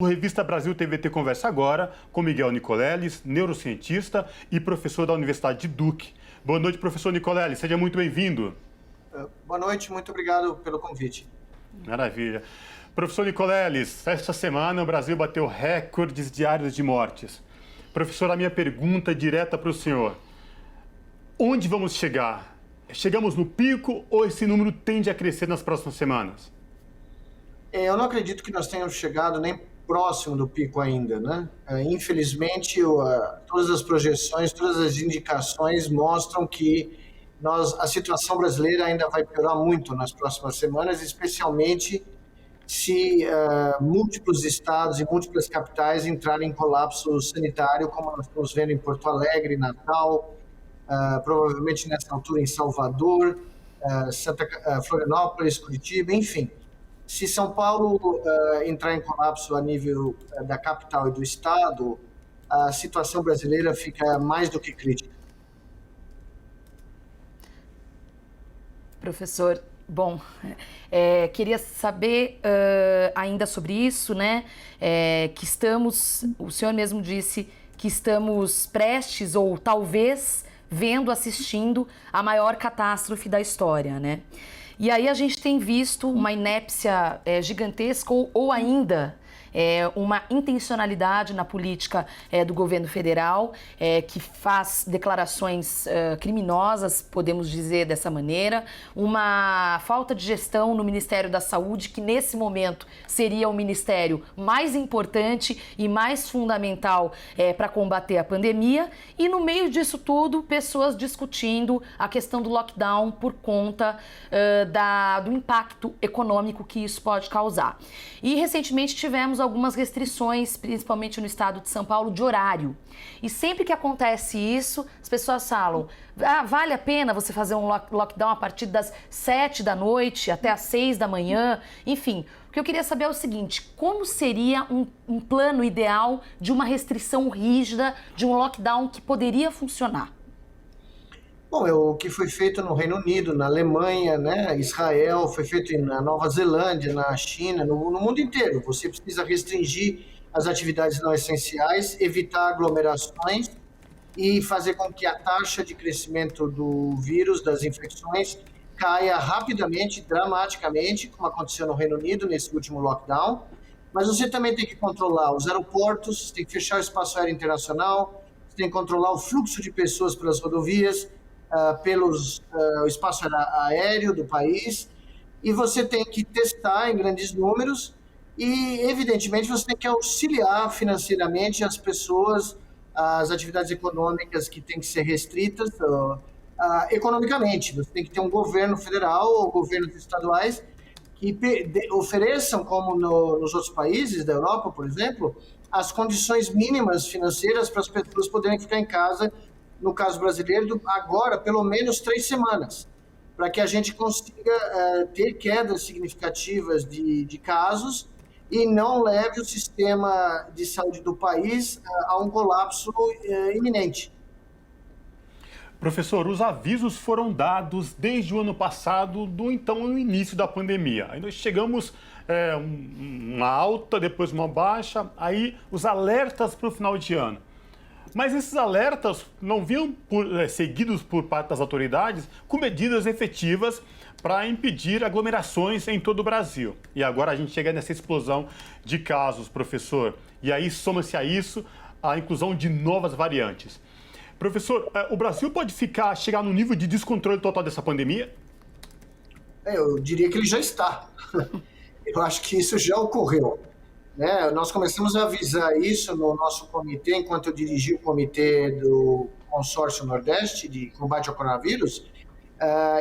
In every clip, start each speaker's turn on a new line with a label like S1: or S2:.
S1: O Revista Brasil TVT conversa agora com Miguel Nicoleles, neurocientista e professor da Universidade de Duke. Boa noite, professor Nicoleles, seja muito bem-vindo.
S2: Boa noite, muito obrigado pelo convite.
S1: Maravilha. Professor Nicoleles, esta semana o Brasil bateu recordes diários de mortes. Professor, a minha pergunta é direta para o senhor. Onde vamos chegar? Chegamos no pico ou esse número tende a crescer nas próximas semanas?
S2: Eu não acredito que nós tenhamos chegado nem próximo do pico ainda, né? Infelizmente, todas as projeções, todas as indicações mostram que a situação brasileira ainda vai piorar muito nas próximas semanas, especialmente se múltiplos estados e múltiplas capitais entrarem em colapso sanitário, como nós estamos vendo em Porto Alegre, Natal, provavelmente nessa altura em Salvador, Florianópolis, Curitiba, enfim. Se São Paulo entrar em colapso a nível da capital e do estado, a situação brasileira fica mais do que crítica.
S3: Professor, bom, queria saber ainda sobre isso, né? Que o senhor mesmo disse que estamos prestes ou talvez assistindo a maior catástrofe da história, né? E aí a gente tem visto uma inépcia gigantesca ou ainda uma intencionalidade na política do governo federal que faz declarações criminosas, podemos dizer dessa maneira, uma falta de gestão no Ministério da Saúde, que nesse momento seria o ministério mais importante e mais fundamental para combater a pandemia, e no meio disso tudo, pessoas discutindo a questão do lockdown por conta do impacto econômico que isso pode causar. E recentemente tivemos algumas restrições, principalmente no estado de São Paulo, de horário. E sempre que acontece isso, as pessoas falam, vale a pena você fazer um lockdown a partir das 7 da noite até as 6 da manhã? Enfim, o que eu queria saber é o seguinte, como seria um plano ideal de uma restrição rígida, de um lockdown que poderia funcionar?
S2: Bom, o que foi feito no Reino Unido, na Alemanha, né, Israel, foi feito na Nova Zelândia, na China, no mundo inteiro. Você precisa restringir as atividades não essenciais, evitar aglomerações e fazer com que a taxa de crescimento do vírus, das infecções, caia rapidamente, dramaticamente, como aconteceu no Reino Unido nesse último lockdown. Mas você também tem que controlar os aeroportos, tem que fechar o espaço aéreo internacional, tem que controlar o fluxo de pessoas pelas rodovias, pelo espaço aéreo do país, e você tem que testar em grandes números e, evidentemente, você tem que auxiliar financeiramente as pessoas, as atividades econômicas que têm que ser restritas economicamente. Você tem que ter um governo federal ou governos estaduais que ofereçam, como nos outros países da Europa, por exemplo, as condições mínimas financeiras para as pessoas poderem ficar em casa, no caso brasileiro, agora pelo menos 3 semanas, para que a gente consiga ter quedas significativas de casos e não leve o sistema de saúde do país a um colapso iminente.
S1: Professor, os avisos foram dados desde o ano passado, do então início da pandemia. Aí nós chegamos uma alta, depois uma baixa, aí os alertas para o final de ano. Mas esses alertas não vinham seguidos por parte das autoridades com medidas efetivas para impedir aglomerações em todo o Brasil. E agora a gente chega nessa explosão de casos, professor. E aí soma-se a isso a inclusão de novas variantes. Professor, o Brasil pode chegar no nível de descontrole total dessa pandemia?
S2: Eu diria que ele já está. Eu acho que isso já ocorreu. Nós começamos a avisar isso no nosso comitê, enquanto eu dirigi o comitê do Consórcio Nordeste de combate ao coronavírus,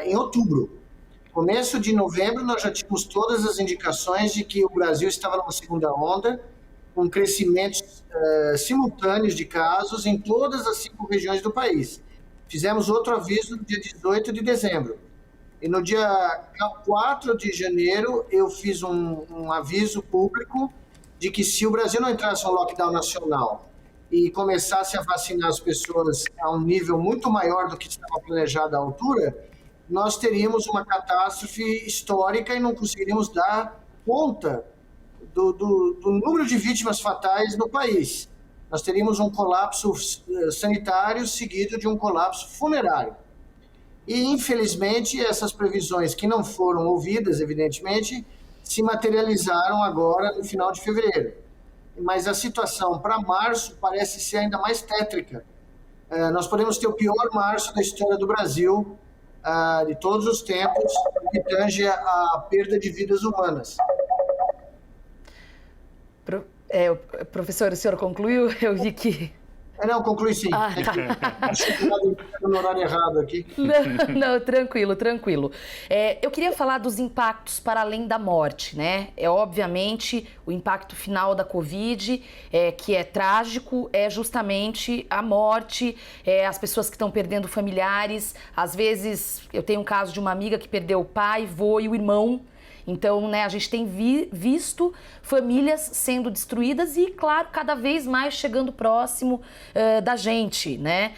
S2: em outubro. Começo de novembro, nós já tínhamos todas as indicações de que o Brasil estava numa segunda onda, com crescimentos simultâneos de casos em todas as 5 regiões do país. Fizemos outro aviso no dia 18 de dezembro. E no dia 4 de janeiro, eu fiz um aviso público de que se o Brasil não entrasse em um lockdown nacional e começasse a vacinar as pessoas a um nível muito maior do que estava planejado à altura, nós teríamos uma catástrofe histórica e não conseguiríamos dar conta do número de vítimas fatais no país. Nós teríamos um colapso sanitário seguido de um colapso funerário. E, infelizmente, essas previsões que não foram ouvidas, evidentemente, se materializaram agora no final de fevereiro. Mas a situação para março parece ser ainda mais tétrica. Nós podemos ter o pior março da história do Brasil, de todos os tempos, que tange a perda de vidas humanas.
S3: Professor, o senhor concluiu? Eu vi que...
S2: Não, conclui sim. Acho que eu no horário errado aqui.
S3: Não, tranquilo. Eu queria falar dos impactos para além da morte, né? Obviamente, o impacto final da Covid, que é trágico, é justamente a morte, as pessoas que estão perdendo familiares. Às vezes, eu tenho um caso de uma amiga que perdeu o pai, vô e o irmão. Então, né, a gente tem visto famílias sendo destruídas e, claro, cada vez mais chegando próximo da gente, né?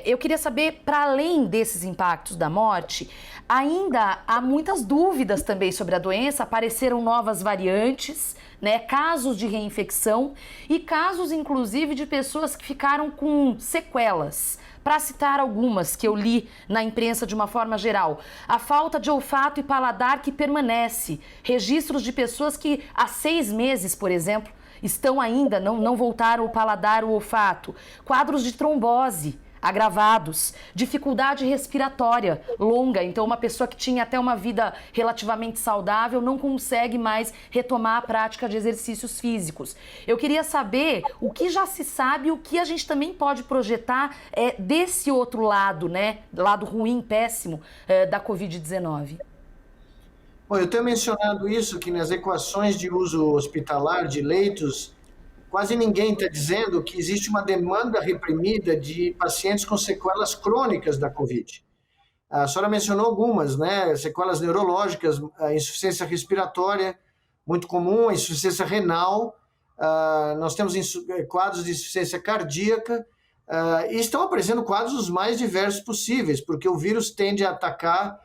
S3: Eu queria saber, para além desses impactos da morte, ainda há muitas dúvidas também sobre a doença, apareceram novas variantes, né, casos de reinfecção e casos, inclusive, de pessoas que ficaram com sequelas. Para citar algumas que eu li na imprensa de uma forma geral, a falta de olfato e paladar que permanece, registros de pessoas que há 6 meses, por exemplo, estão ainda, não voltaram o paladar, o olfato, quadros de trombose agravados, dificuldade respiratória longa, então uma pessoa que tinha até uma vida relativamente saudável não consegue mais retomar a prática de exercícios físicos. Eu queria saber o que já se sabe, o que a gente também pode projetar desse outro lado, né, lado ruim, péssimo da Covid-19.
S2: Bom, eu tenho mencionado isso, que nas equações de uso hospitalar de leitos, quase ninguém está dizendo que existe uma demanda reprimida de pacientes com sequelas crônicas da Covid. A senhora mencionou algumas, né? Sequelas neurológicas, a insuficiência respiratória, muito comum, a insuficiência renal, nós temos quadros de insuficiência cardíaca, e estão aparecendo quadros os mais diversos possíveis, porque o vírus tende a atacar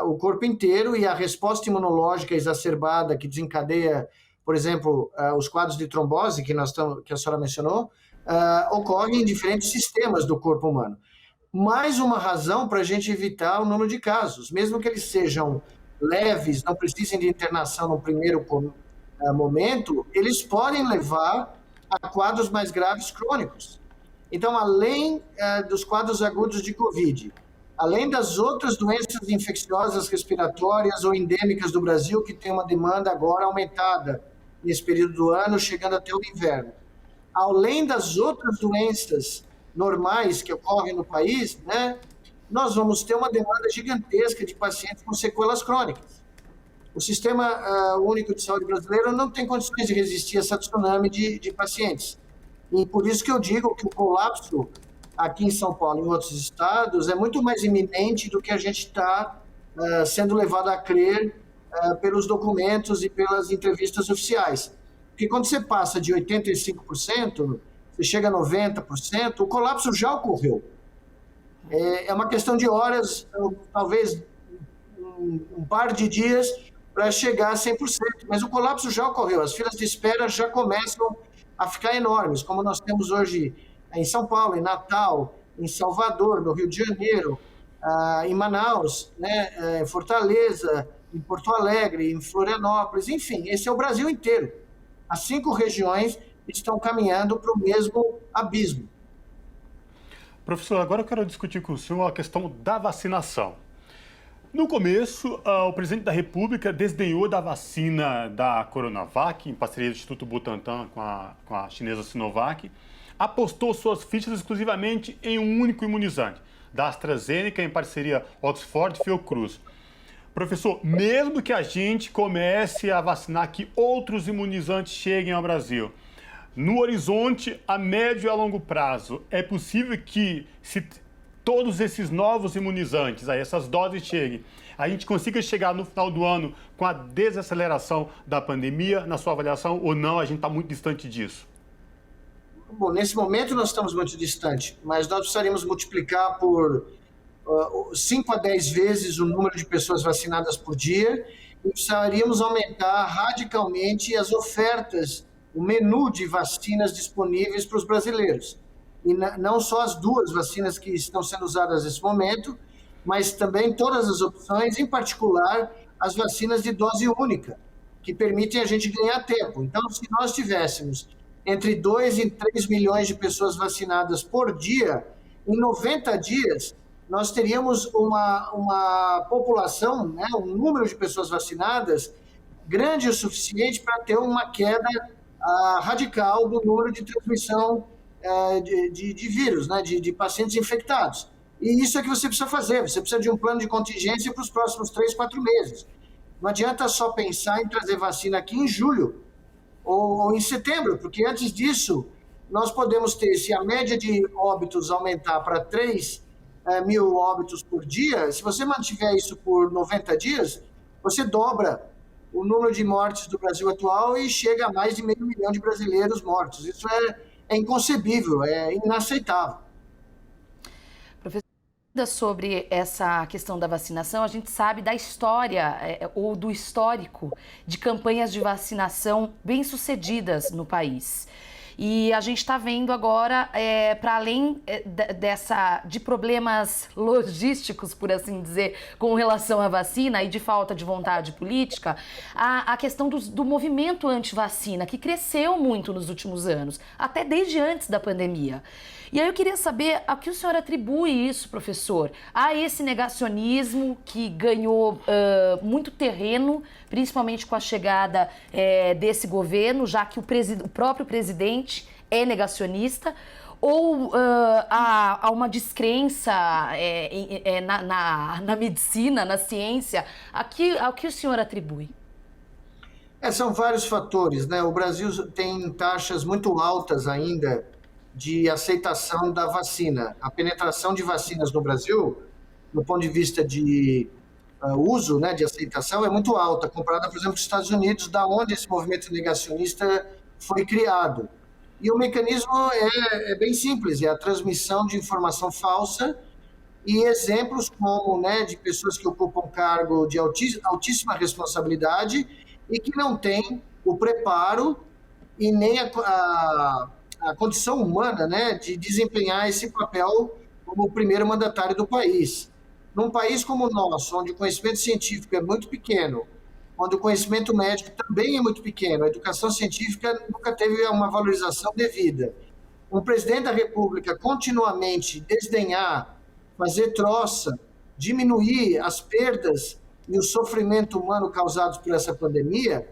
S2: o corpo inteiro e a resposta imunológica exacerbada que desencadeia, por exemplo, os quadros de trombose que a senhora mencionou, ocorrem em diferentes sistemas do corpo humano. Mais uma razão para a gente evitar o número de casos, mesmo que eles sejam leves, não precisem de internação no primeiro momento, eles podem levar a quadros mais graves crônicos. Então, além dos quadros agudos de Covid, além das outras doenças infecciosas respiratórias ou endêmicas do Brasil, que tem uma demanda agora aumentada nesse período do ano, chegando até o inverno. Além das outras doenças normais que ocorrem no país, né, nós vamos ter uma demanda gigantesca de pacientes com sequelas crônicas. O Sistema Único de Saúde brasileiro não tem condições de resistir a essa tsunami de pacientes. E por isso que eu digo que o colapso aqui em São Paulo e em outros estados é muito mais iminente do que a gente está sendo levado a crer pelos documentos e pelas entrevistas oficiais. Porque quando você passa de 85%, você chega a 90%, o colapso já ocorreu. É uma questão de horas, talvez um par de dias, para chegar a 100%. Mas o colapso já ocorreu, as filas de espera já começam a ficar enormes, como nós temos hoje em São Paulo, em Natal, em Salvador, no Rio de Janeiro, em Manaus, né, em Fortaleza, em Porto Alegre, em Florianópolis, enfim, esse é o Brasil inteiro. As 5 regiões estão caminhando para o mesmo abismo.
S1: Professor, agora eu quero discutir com o senhor a questão da vacinação. No começo, o presidente da República desdenhou da vacina da Coronavac, em parceria do Instituto Butantan com a chinesa Sinovac, apostou suas fichas exclusivamente em um único imunizante, da AstraZeneca, em parceria Oxford-Fiocruz. Professor, mesmo que a gente comece a vacinar, que outros imunizantes cheguem ao Brasil, no horizonte a médio e a longo prazo, é possível que, se todos esses novos imunizantes, essas doses cheguem, a gente consiga chegar no final do ano com a desaceleração da pandemia, na sua avaliação, ou não, a gente está muito distante disso?
S2: Bom, nesse momento nós estamos muito distante, mas nós precisaríamos multiplicar por 5 a 10 vezes o número de pessoas vacinadas por dia e precisaríamos aumentar radicalmente as ofertas, o menu de vacinas disponíveis para os brasileiros. E não só as 2 vacinas que estão sendo usadas nesse momento, mas também todas as opções, em particular as vacinas de dose única, que permitem a gente ganhar tempo. Então, se nós tivéssemos entre 2 e 3 milhões de pessoas vacinadas por dia, em 90 dias, nós teríamos uma população, né, um número de pessoas vacinadas grande o suficiente para ter uma queda radical do número de transmissão de vírus, né, de pacientes infectados. E isso é que você precisa fazer, você precisa de um plano de contingência para os próximos 3, 4 meses. Não adianta só pensar em trazer vacina aqui em julho ou em setembro, porque antes disso nós podemos ter, se a média de óbitos aumentar para 3 mil óbitos por dia, se você mantiver isso por 90 dias, você dobra o número de mortes do Brasil atual e chega a mais de 500 mil de brasileiros mortos. Isso é inconcebível, é inaceitável.
S3: Sobre essa questão da vacinação, a gente sabe da história ou do histórico de campanhas de vacinação bem-sucedidas no país. E a gente está vendo agora, para além de problemas logísticos, por assim dizer, com relação à vacina e de falta de vontade política, a questão do movimento anti-vacina, que cresceu muito nos últimos anos, até desde antes da pandemia. E aí eu queria saber a que o senhor atribui isso, professor, a esse negacionismo que ganhou muito terreno, principalmente com a chegada desse governo, já que o próprio presidente é negacionista, ou há uma descrença na medicina, na ciência? Ao que o senhor atribui?
S2: São vários fatores, né? O Brasil tem taxas muito altas ainda de aceitação da vacina. A penetração de vacinas no Brasil, do ponto de vista de uso, né, de aceitação, é muito alta, comparada, por exemplo, com os Estados Unidos, da onde esse movimento negacionista foi criado. E o mecanismo é bem simples, é a transmissão de informação falsa e exemplos como, né, de pessoas que ocupam cargo de altíssima responsabilidade e que não têm o preparo e nem a condição humana, né, de desempenhar esse papel como o primeiro mandatário do país. Num país como o nosso, onde o conhecimento científico é muito pequeno, onde o conhecimento médico também é muito pequeno, a educação científica nunca teve uma valorização devida. Um presidente da República continuamente desdenhar, fazer troça, diminuir as perdas e o sofrimento humano causados por essa pandemia,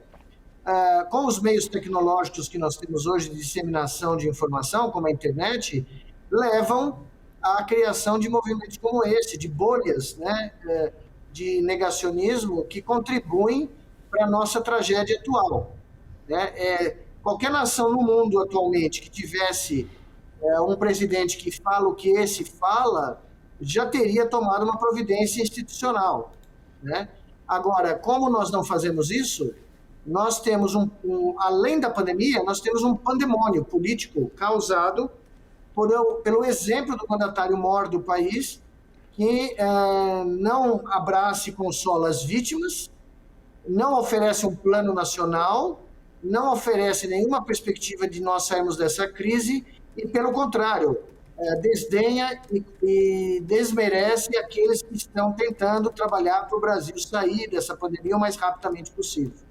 S2: com os meios tecnológicos que nós temos hoje de disseminação de informação, como a internet, levam à criação de movimentos como esse, de bolhas, né, de negacionismo que contribuem para a nossa tragédia atual. Né? Qualquer nação no mundo atualmente que tivesse um presidente que fala o que esse fala, já teria tomado uma providência institucional. Né? Agora, como nós não fazemos isso, nós temos além da pandemia, nós temos um pandemônio político causado pelo exemplo do mandatário mor do país, que não abraça e consola as vítimas, não oferece um plano nacional, não oferece nenhuma perspectiva de nós sairmos dessa crise e, pelo contrário, desdenha e desmerece aqueles que estão tentando trabalhar para o Brasil sair dessa pandemia o mais rapidamente possível.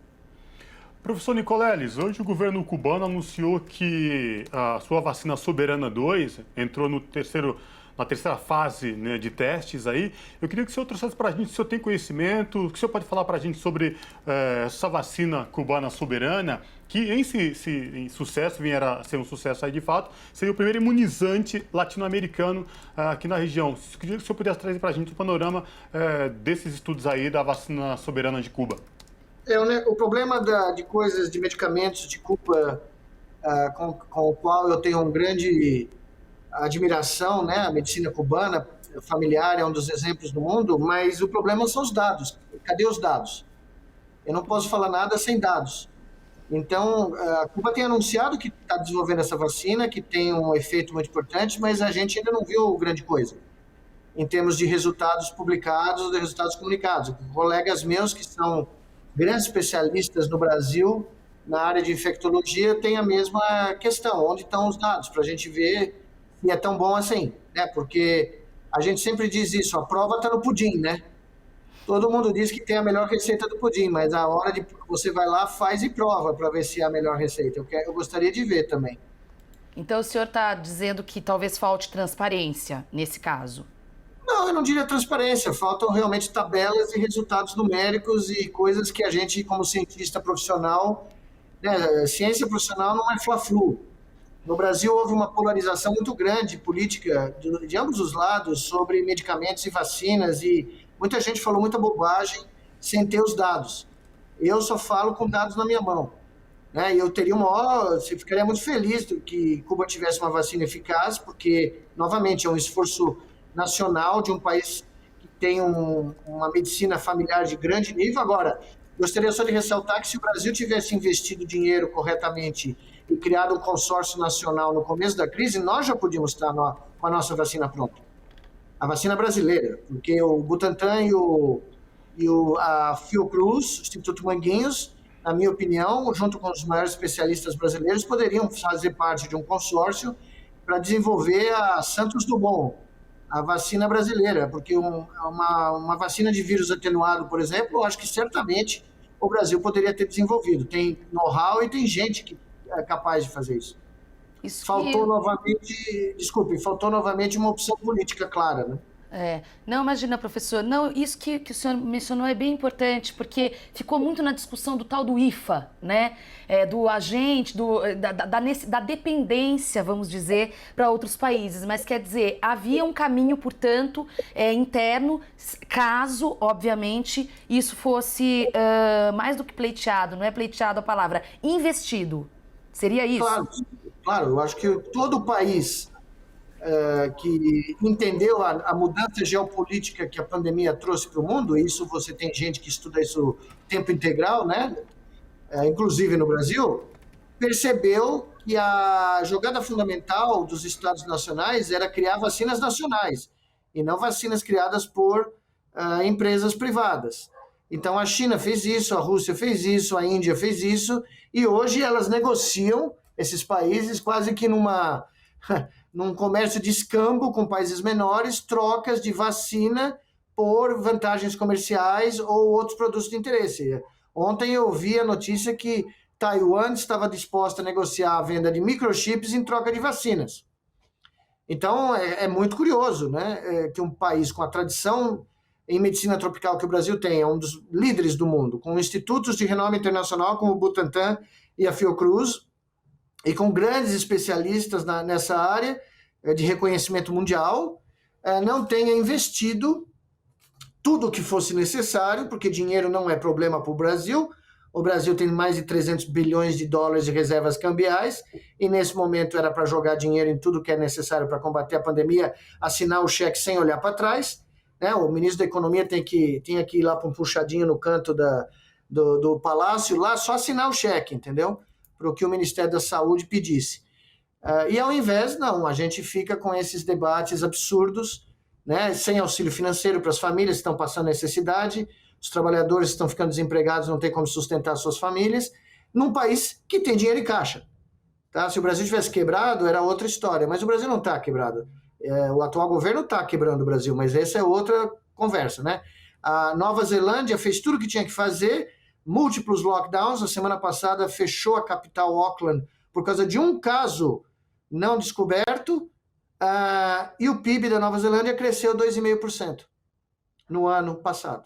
S1: Professor Nicoleles, hoje o governo cubano anunciou que a sua vacina Soberana 2 entrou na terceira fase, né, de testes aí. Eu queria que o senhor trouxesse para a gente, se o senhor tem conhecimento, o que o senhor pode falar para a gente sobre essa vacina cubana Soberana, que em sucesso, vier a ser um sucesso aí de fato, seria o primeiro imunizante latino-americano aqui na região. Eu queria que o senhor pudesse trazer para a gente o panorama desses estudos aí da vacina Soberana de Cuba.
S2: O problema de medicamentos de Cuba, com o qual eu tenho uma grande admiração, né? A medicina cubana familiar é um dos exemplos do mundo, mas o problema são os dados. Cadê os dados? Eu não posso falar nada sem dados. Então, a Cuba tem anunciado que está desenvolvendo essa vacina, que tem um efeito muito importante, mas a gente ainda não viu grande coisa em termos de resultados publicados ou de resultados comunicados. Colegas meus que são grandes especialistas no Brasil, na área de infectologia, têm a mesma questão. Onde estão os dados? Para a gente ver se é tão bom assim, né? Porque a gente sempre diz isso, a prova está no pudim, né? Todo mundo diz que tem a melhor receita do pudim, mas a hora de você vai lá, faz e prova para ver se é a melhor receita. Eu gostaria de ver também.
S3: Então o senhor está dizendo que talvez falte transparência nesse caso?
S2: Não, eu não diria transparência, faltam realmente tabelas e resultados numéricos e coisas que a gente, como cientista profissional, né, ciência profissional não é fla-flu. No Brasil houve uma polarização muito grande política de ambos os lados sobre medicamentos e vacinas e muita gente falou muita bobagem sem ter os dados. Eu só falo com dados na minha mão, né? E eu teria você ficaria muito feliz que Cuba tivesse uma vacina eficaz, porque, novamente, é um esforço nacional de um país que tem uma medicina familiar de grande nível. Agora, gostaria só de ressaltar que se o Brasil tivesse investido dinheiro corretamente e criado um consórcio nacional no começo da crise, nós já podíamos estar com a nossa vacina pronta. A vacina brasileira, porque o Butantan e a Fiocruz, o Instituto Manguinhos, na minha opinião, junto com os maiores especialistas brasileiros, poderiam fazer parte de um consórcio para desenvolver a Santos Dumont, a vacina brasileira, porque uma vacina de vírus atenuado, por exemplo, eu acho que certamente o Brasil poderia ter desenvolvido. Tem know-how e tem gente que é capaz de fazer isso. Faltou novamente uma opção política clara, né?
S3: Não, imagina, professor, não, isso que o senhor mencionou é bem importante, porque ficou muito na discussão do tal do IFA, né? Do agente, da dependência, vamos dizer, para outros países. Mas quer dizer, havia um caminho, portanto, interno, caso, obviamente, isso fosse mais do que pleiteado, não é pleiteado a palavra, investido. Seria isso?
S2: Claro, eu acho que todo país que entendeu a mudança geopolítica que a pandemia trouxe para o mundo, e isso você tem gente que estuda isso tempo integral, né? Inclusive no Brasil, percebeu que a jogada fundamental dos Estados nacionais era criar vacinas nacionais, e não vacinas criadas por empresas privadas. Então a China fez isso, a Rússia fez isso, a Índia fez isso, e hoje elas negociam, esses países, quase que num comércio de escambo com países menores, trocas de vacina por vantagens comerciais ou outros produtos de interesse. Ontem eu vi a notícia que Taiwan estava disposta a negociar a venda de microchips em troca de vacinas. Então, é muito curioso, né, que um país com a tradição em medicina tropical que o Brasil tem, é um dos líderes do mundo, com institutos de renome internacional como o Butantan e a Fiocruz, e com grandes especialistas nessa área de reconhecimento mundial, não tenha investido tudo o que fosse necessário, porque dinheiro não é problema para o Brasil. O Brasil tem mais de 300 bilhões de dólares de reservas cambiais, e nesse momento era para jogar dinheiro em tudo que é necessário para combater a pandemia, assinar o cheque sem olhar para trás, né? O ministro da Economia tem que ir lá para um puxadinho no canto do palácio, lá só assinar o cheque, entendeu? Para o que o Ministério da Saúde pedisse. E ao invés, não, a gente fica com esses debates absurdos, né, sem auxílio financeiro para as famílias que estão passando necessidade, os trabalhadores estão ficando desempregados, não tem como sustentar suas famílias, num país que tem dinheiro em caixa. Tá? Se o Brasil tivesse quebrado, era outra história, mas o Brasil não está quebrado. O atual governo está quebrando o Brasil, mas essa é outra conversa, né? A Nova Zelândia fez tudo o que tinha que fazer, múltiplos lockdowns. A semana passada fechou a capital Auckland por causa de um caso não descoberto, e o PIB da Nova Zelândia cresceu 2,5% no ano passado.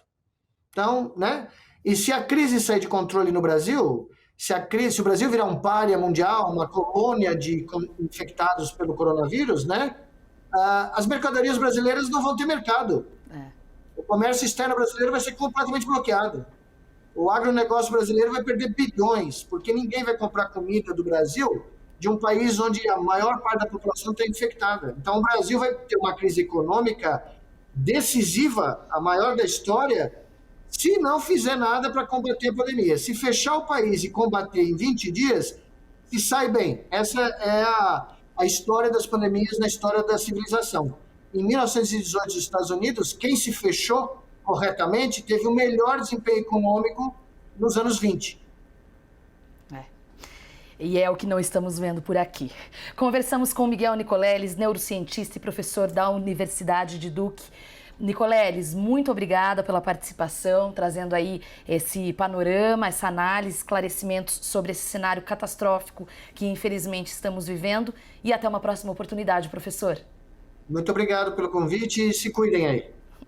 S2: Então, né? E se a crise sair de controle no Brasil, se o Brasil virar um pária mundial, uma colônia de infectados pelo coronavírus, né? As mercadorias brasileiras não vão ter mercado. O comércio externo brasileiro vai ser completamente bloqueado. O agronegócio brasileiro vai perder bilhões, porque ninguém vai comprar comida do Brasil de um país onde a maior parte da população está infectada. Então, o Brasil vai ter uma crise econômica decisiva, a maior da história, se não fizer nada para combater a pandemia. Se fechar o país e combater em 20 dias, se sai bem. Essa é a história das pandemias na história da civilização. Em 1918, nos Estados Unidos, quem se fechou corretamente teve o melhor desempenho econômico nos anos 20.
S3: E é o que não estamos vendo por aqui. Conversamos com Miguel Nicoleles, neurocientista e professor da Universidade de Duke. Nicoleles, muito obrigada pela participação, trazendo aí esse panorama, essa análise, esclarecimentos sobre esse cenário catastrófico que infelizmente estamos vivendo. E até uma próxima oportunidade, professor.
S2: Muito obrigado pelo convite e se cuidem aí.